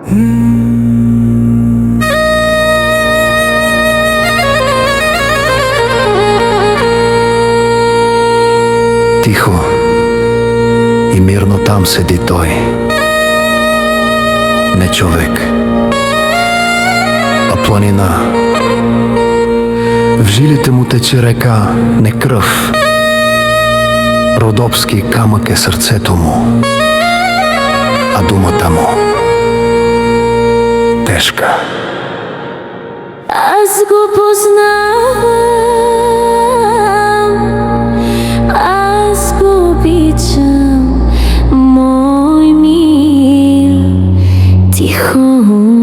Тихо и мирно там седи тој, не човек, а планина. В жилите му тече река, не крв, родопски камък е сърцето му, а думата му тежка. Аз го познавам, аз го обичам, мой мил, Тихомир.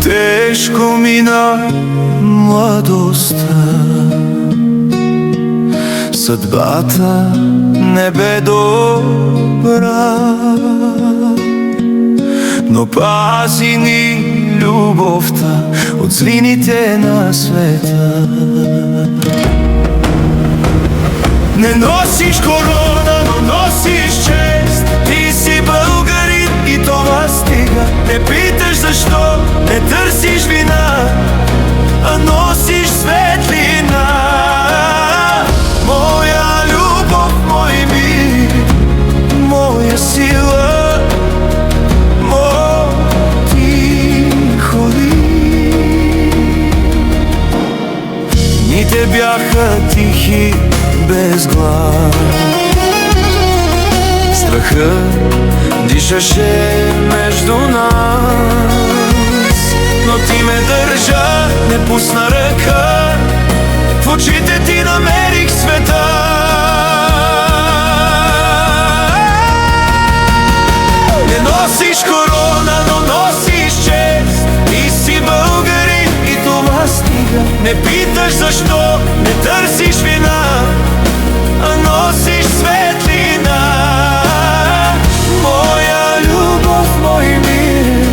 Тешко мина младостта, съдбата не бе добра, но пази ни любовта от злините на света. Не носиш корона, но носиш чест. Ти си българин и това стига. Не питаш защо, не търсиш вина, а носиш светлина. Моя любов, мой мир, моя сила, мой Тихомир. Дните бяха тихи, без глас. Страхът дишаше между нас, но ти ме държа, не пусна ръка. В очите ти намерих света. Не носиш корона, но носиш чест. Ти си българин и това стига. Не питаш защо, не търсиш вина, а носиш светлина. Моя любов, мой мир,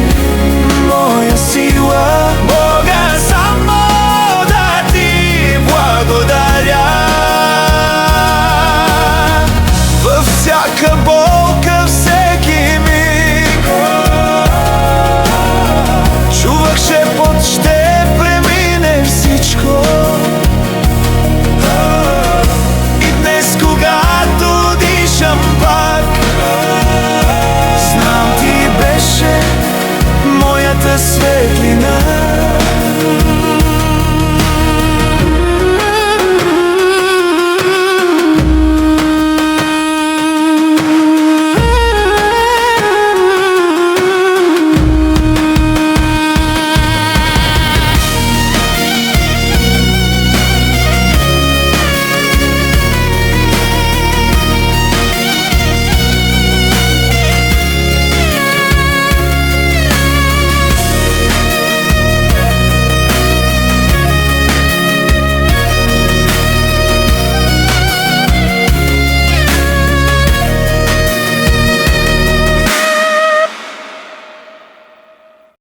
моя сила, Бога само да ти благодаря. Във всяка болка, всеки миг чувах шепот, ще премине всичко. И днес, когато дишам пак, знам ти беше моята светлина.